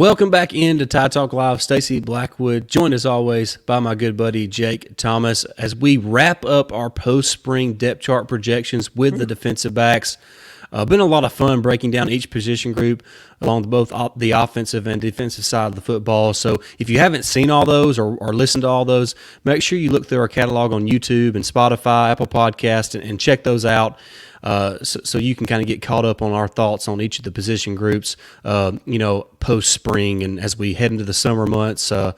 Welcome back into Tide Talk Live. Stacey Blackwood, joined as always by my good buddy Jake Thomas as we wrap up our post-spring depth chart projections with the defensive backs. Been a lot of fun breaking down each position group along both the offensive and defensive side of the football. So if you haven't seen all those or listened to all those, make sure you look through our catalog on YouTube and Spotify, Apple Podcast, and check those out. So you can kind of get caught up on our thoughts on each of the position groups, post-spring and as we head into the summer months and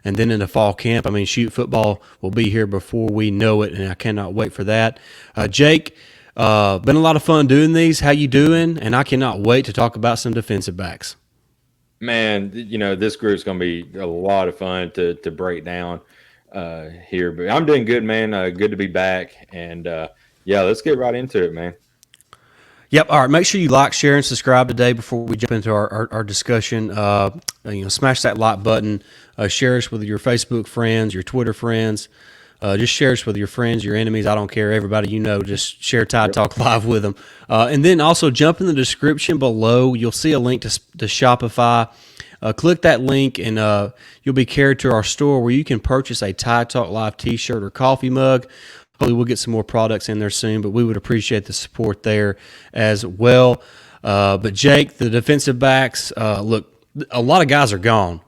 then into fall camp. I mean, football will be here before we know it, and I cannot wait for that. Jake, been a lot of fun doing these. How you doing? And I cannot wait to talk about some defensive backs. Man, this group's going to be a lot of fun to break down here. But I'm doing good, man. Good to be back. And, let's get right into it, man. Yep. All right. Make sure you like, share, and subscribe today before we jump into our discussion. Smash that like button. Share us with your Facebook friends, your Twitter friends. Just share us with your friends, your enemies. I don't care. Everybody just share Tide Talk Live with them. And then also jump in the description below. You'll see a link to Shopify. Click that link and you'll be carried to our store where you can purchase a Tide Talk Live t-shirt or coffee mug. Hopefully we'll get some more products in there soon, but we would appreciate the support there as well. But Jake, the defensive backs, look, a lot of guys are gone.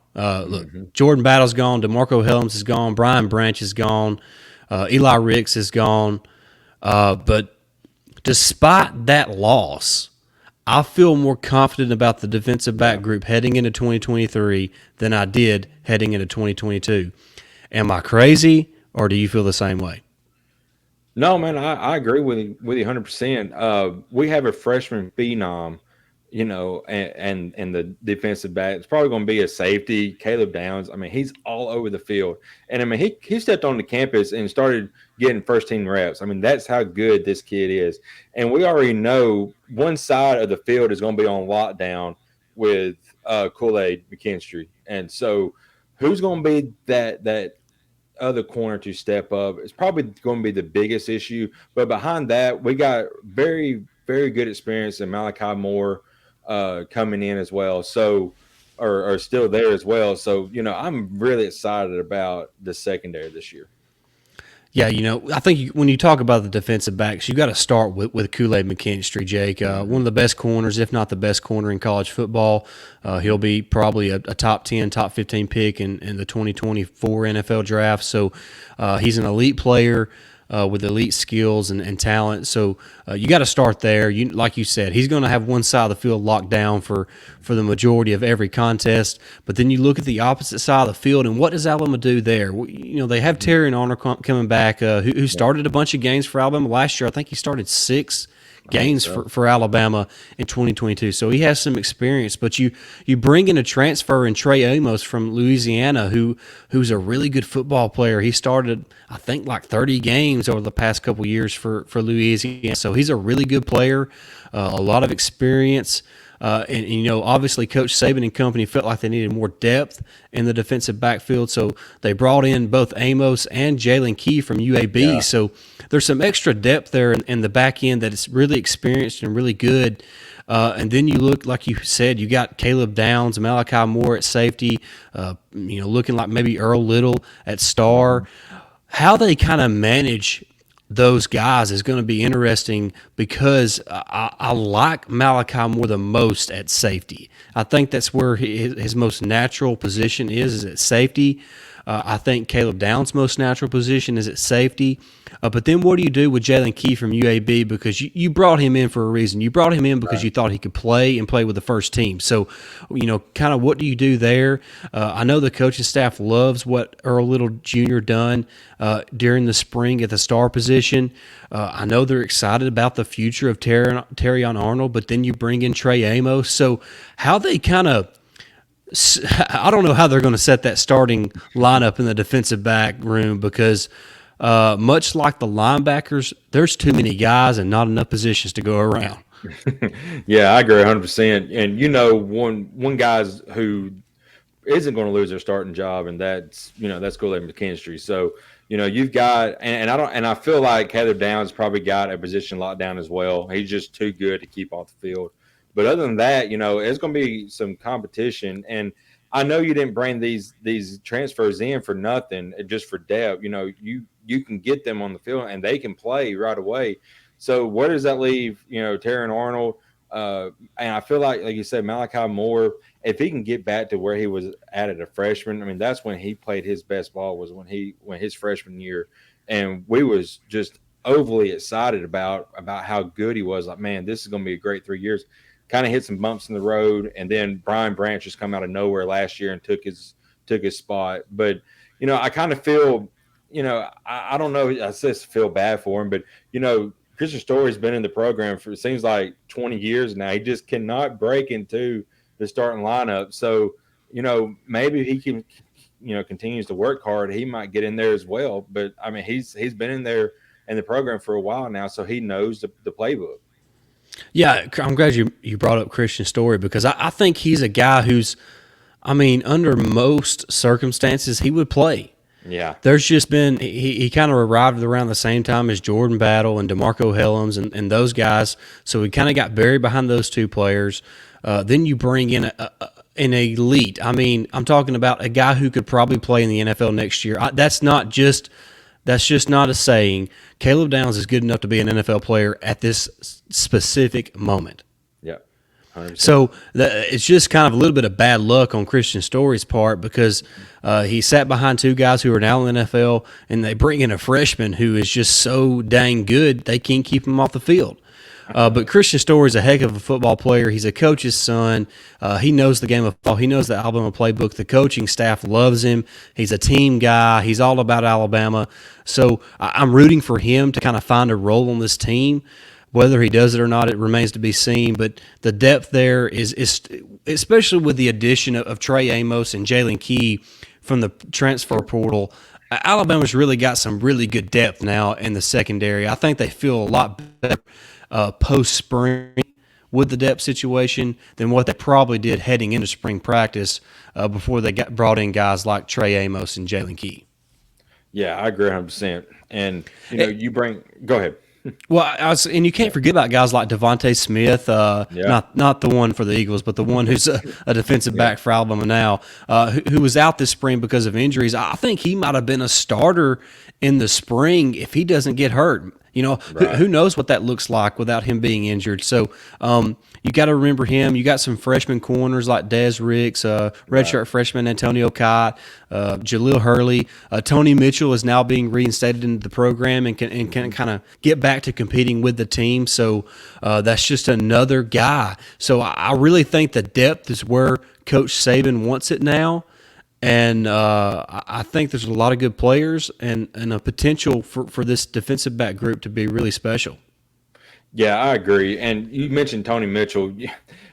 Jordan Battle's gone. DeMarco Helms is gone. Brian Branch is gone. Eli Ricks is gone. But despite that loss, I feel more confident about the defensive back group heading into 2023 than I did heading into 2022. Am I crazy, or do you feel the same way? No, man, I agree with you 100%. We have a freshman phenom, and the defensive back. It's probably going to be a safety, Caleb Downs. I mean, he's all over the field. And, I mean, he stepped on the campus and started getting first-team reps. I mean, that's how good this kid is. And we already know one side of the field is going to be on lockdown with Kool-Aid McKinstry. And so who's going to be that other corner to step up? It's probably going to be the biggest issue. But behind that, we got very, very good experience in Malachi Moore coming in as well. So, or still there as well. So, I'm really excited about the secondary this year. Yeah, I think when you talk about the defensive backs, you got to start with Kool-Aid McKinstry, Jake. One of the best corners, if not the best corner in college football. He'll be probably a top 10, top 15 pick in the 2024 NFL draft. So he's an elite player with elite skills and talent. So you got to start there. Like you said, he's going to have one side of the field locked down for the majority of every contest. But then you look at the opposite side of the field, and what does Alabama do there? They have Terry and Arnold coming back, who started a bunch of games for Alabama last year. I think he started 6 games for Alabama in 2022. So he has some experience, but you bring in a transfer in Trey Amos from Louisiana, who's a really good football player. He started, I think, like 30 games over the past couple years for Louisiana. So he's a really good player, a lot of experience. And obviously Coach Saban and company felt like they needed more depth in the defensive backfield, so they brought in both Amos and Jalen Key from UAB. Yeah. So there's some extra depth there in the back end that is really experienced and really good. And then you look, like you said, you got Caleb Downs, Malachi Moore at safety, looking like maybe Earl Little at star. How they kind of manage those guys is going to be interesting because I like Malachi Moore the most at safety. I think that's where his most natural position is at safety. I think Caleb Downs' most natural position is at safety. But then what do you do with Jalen Key from UAB? Because you brought him in for a reason. You brought him in because you thought he could play and play with the first team. So, kind of what do you do there? I know the coaching staff loves what Earl Little Jr. done during the spring at the star position. I know they're excited about the future of Terrion Arnold, but then you bring in Trey Amos. So how they kind of I don't know how they're going to set that starting lineup in the defensive back room because much like the linebackers, there's too many guys and not enough positions to go around. Yeah, I agree 100%. And one guy's who isn't going to lose their starting job, and that's Kool-Aid McKinstry. So you've got and I feel like Caleb Downs probably got a position locked down as well. He's just too good to keep off the field. But other than that, it's going to be some competition. And I know you didn't bring these transfers in for nothing, just for depth. You can get them on the field and they can play right away. So where does that leave, Terran Arnold? And I feel like you said, Malachi Moore, if he can get back to where he was at a freshman, I mean, that's when he played his best ball, was when his freshman year. And we was just overly excited about how good he was. Like, man, this is going to be a great 3 years. Kind of hit some bumps in the road, and then Brian Branch just come out of nowhere last year and took his spot. But I kind of feel, I don't know, I just feel bad for him, but Christian Story's been in the program for, it seems like, 20 years now. He just cannot break into the starting lineup. So maybe he can, continues to work hard, he might get in there as well. But I mean, he's been in there in the program for a while now, so he knows the playbook. Yeah, I'm glad you brought up Christian Story, because I think he's a guy who's, I mean, under most circumstances, he would play. Yeah. There's just been, he kind of arrived around the same time as Jordan Battle and DeMarco Hellams and those guys, so we kind of got buried behind those two players. Then you bring in an elite. I mean, I'm talking about a guy who could probably play in the NFL next year. That's just not a saying. Caleb Downs is good enough to be an NFL player at this specific moment. Yeah. 100%. So it's just kind of a little bit of bad luck on Christian Story's part, because he sat behind two guys who are now in the NFL, and they bring in a freshman who is just so dang good they can't keep him off the field. But Christian Story is a heck of a football player. He's a coach's son. He knows the game of football. He knows the Alabama playbook. The coaching staff loves him. He's a team guy. He's all about Alabama. So I'm rooting for him to kind of find a role on this team. Whether he does it or not, it remains to be seen. But the depth there is especially with the addition of Trey Amos and Jalen Key from the transfer portal. Alabama's really got some really good depth now in the secondary. I think they feel a lot better post-spring with the depth situation than what they probably did heading into spring practice before they brought in guys like Trey Amos and Jalen Key. Yeah, I agree 100%. And, go ahead. Well, and you can't forget about guys like Devontae Smith, not the one for the Eagles, but the one who's a defensive back for Alabama now, who was out this spring because of injuries. I think he might have been a starter in the spring if he doesn't get hurt. Right. Who knows what that looks like without him being injured. So you got to remember him. You got some freshman corners like Des Ricks, redshirt freshman Antonio Cott, Jaleel Hurley. Tony Mitchell is now being reinstated into the program and can kind of get back to competing with the team. So that's just another guy. So I really think the depth is where Coach Saban wants it now. And I think there's a lot of good players and a potential for this defensive back group to be really special. Yeah, I agree. And you mentioned Tony Mitchell.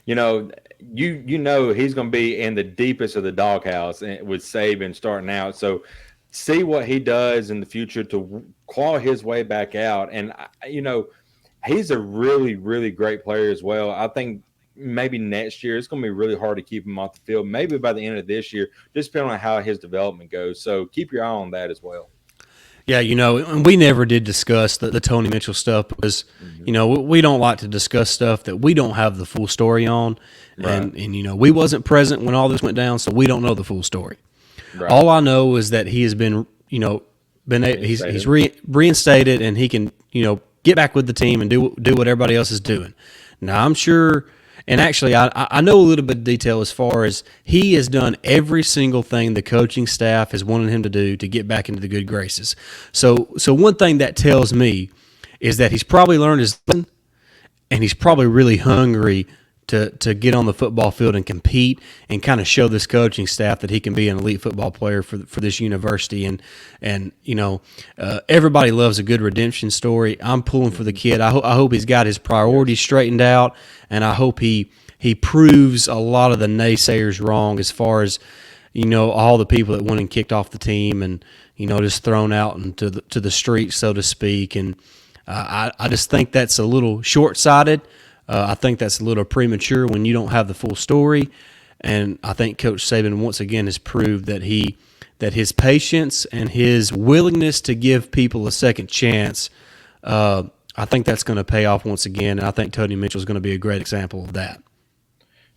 You know he's going to be in the deepest of the doghouse with Saban starting out. So see what he does in the future to claw his way back out. And he's a really, really great player as well. I think maybe next year it's going to be really hard to keep him off the field. Maybe by the end of this year, just depending on how his development goes. So keep your eye on that as well. Yeah, and we never did discuss the Tony Mitchell stuff because, we don't like to discuss stuff that we don't have the full story on. Right. And we wasn't present when all this went down, so we don't know the full story. Right. All I know is that he has been, he's reinstated and he can, get back with the team and do what everybody else is doing. Now, I'm sure – and actually, I know a little bit of detail as far as he has done every single thing the coaching staff has wanted him to do to get back into the good graces. So one thing that tells me is that he's probably learned his lesson, and he's probably really hungry to get on the football field and compete and kind of show this coaching staff that he can be an elite football player for this university. And everybody loves a good redemption story. I'm pulling for the kid. I hope he's got his priorities straightened out, and I hope he proves a lot of the naysayers wrong as far as all the people that went and kicked off the team and just thrown out into the streets, so to speak. And I just think that's a little short-sighted. I think that's a little premature when you don't have the full story, and I think Coach Saban once again has proved that his patience and his willingness to give people a second chance, I think that's going to pay off once again, and I think Tony Mitchell is going to be a great example of that.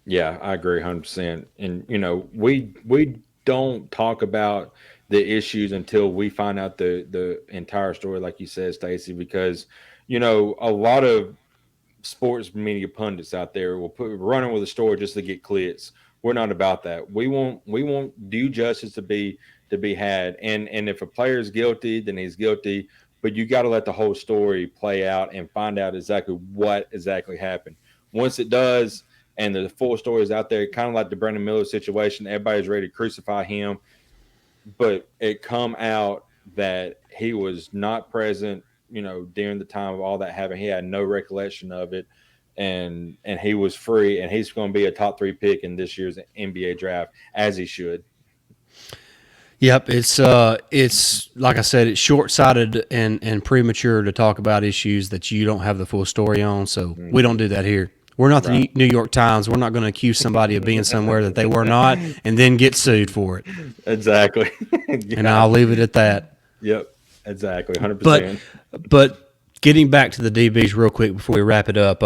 Yeah, I agree 100%. And we don't talk about the issues until we find out the entire story, like you said, Stacey, because a lot of sports media pundits out there will put running with a story just to get clicks. We're not about that. We want due justice to be had. And if a player is guilty, then he's guilty. But you got to let the whole story play out and find out exactly what exactly happened. Once it does, and the full story is out there, kind of like the Brandon Miller situation, everybody's ready to crucify him, but it come out that he was not present, during the time of all that happened. He had no recollection of it, and he was free, and he's going to be a top 3 pick in this year's NBA draft, as he should. Yep, it's like I said, it's short sighted and premature to talk about issues that you don't have the full story on. So we don't do that here. We're not the Right. New York Times. We're not going to accuse somebody of being somewhere that they were not and then get sued for it. Exactly. And Yeah. I'll leave it at that. Yep. Exactly. But 100%. but getting back to the DBs real quick before we wrap it up,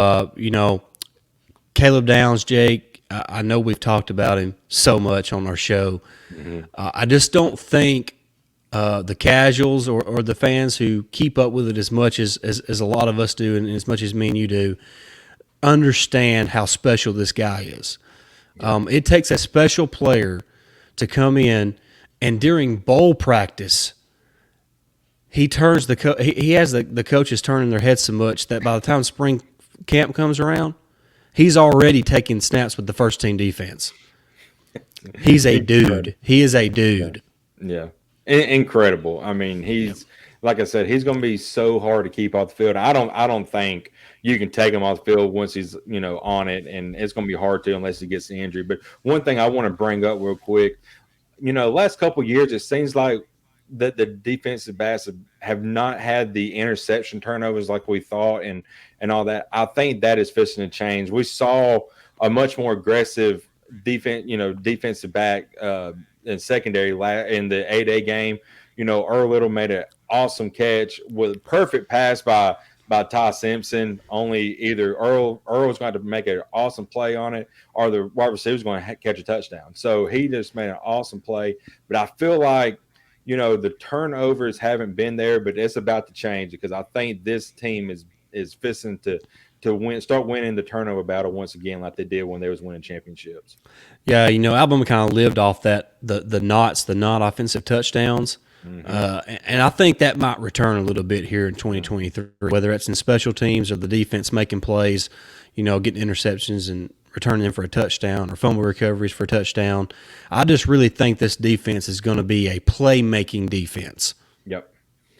Caleb Downs, Jake. I know we've talked about him so much on our show. I just don't think the casuals or the fans who keep up with it as much as a lot of us do, and as much as me and you do, understand how special this guy is. It takes a special player to come in, and during bowl practice, he turns he has the coaches turning their heads so much that by the time spring camp comes around, he's already taking snaps with the first team defense. He's a dude. He is a dude. Yeah. Incredible. I mean, he's like I said, he's going to be so hard to keep off the field. I don't think you can take him off the field once he's, on it, and it's going to be hard to unless he gets the injury. But one thing I want to bring up real quick, last couple of years, it seems like that the defensive backs have not had the interception turnovers like we thought, and all that. I think that is fixing to change. We saw a much more aggressive defensive back in secondary in the 8A game. Earl Little made an awesome catch with a perfect pass by Ty Simpson. Only either Earl was going to make an awesome play on it, or the wide receiver was going to catch a touchdown. So he just made an awesome play. But I feel like the turnovers haven't been there, but it's about to change, because I think this team is fixing to start winning the turnover battle once again, like they did when they was winning championships. Yeah, Alabama kind of lived off that the not offensive touchdowns. And I think that might return a little bit here in 2023, whether it's in special teams or the defense making plays, getting interceptions and returning them for a touchdown, or fumble recoveries for a touchdown. I just really think this defense is going to be a playmaking defense. Yep.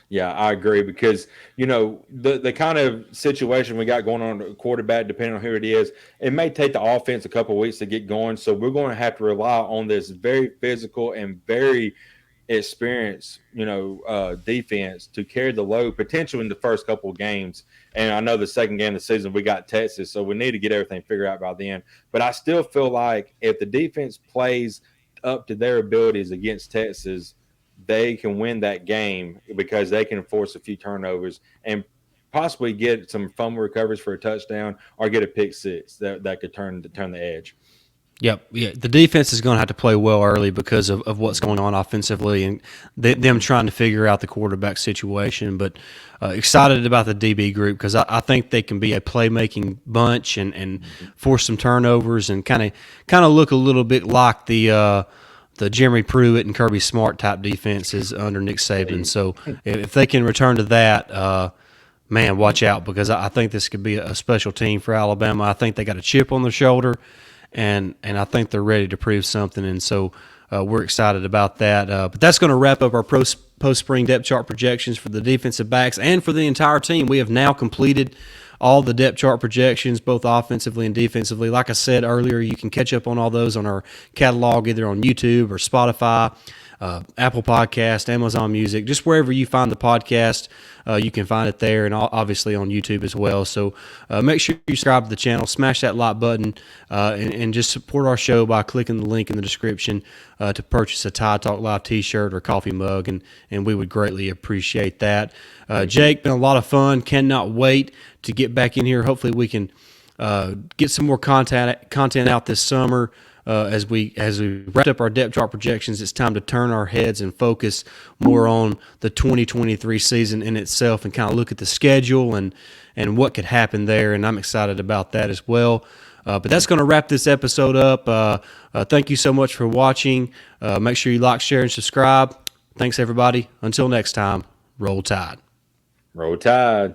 Yeah, I agree, because the kind of situation we got going on at quarterback, depending on who it is, it may take the offense a couple of weeks to get going. So we're going to have to rely on this very physical and very experienced, defense to carry the load, potentially in the first couple of games. And I know the second game of the season we got Texas, so we need to get everything figured out by then. But I still feel like if the defense plays up to their abilities against Texas, they can win that game, because they can force a few turnovers and possibly get some fumble recoveries for a touchdown, or get a pick six that could turn the edge. Yep. Yeah. The defense is going to have to play well early because of what's going on offensively, and them trying to figure out the quarterback situation. But excited about the DB group, because I think they can be a playmaking bunch and force some turnovers, and kind of look a little bit like the Jeremy Pruitt and Kirby Smart type defenses under Nick Saban. So if they can return to that, man, watch out, because I think this could be a special team for Alabama. I think they got a chip on their shoulder. And I think they're ready to prove something, and so we're excited about that. But that's going to wrap up our post-spring depth chart projections for the defensive backs and for the entire team. We have now completed all the depth chart projections, both offensively and defensively. Like I said earlier, you can catch up on all those on our catalog, either on YouTube or Spotify, Apple Podcast, Amazon Music, just wherever you find the podcast, you can find it there, and obviously on YouTube as well. So make sure you subscribe to the channel, smash that like button, and just support our show by clicking the link in the description to purchase a Tide Talk Live t-shirt or coffee mug, and we would greatly appreciate that. Jake, been a lot of fun. Cannot wait to get back in here. Hopefully we can get some more content out this summer. As we wrap up our depth chart projections, it's time to turn our heads and focus more on the 2023 season in itself, and kind of look at the schedule and what could happen there. And I'm excited about that as well. But that's going to wrap this episode up. Thank you so much for watching. Make sure you like, share, and subscribe. Thanks, everybody. Until next time, Roll Tide. Roll Tide.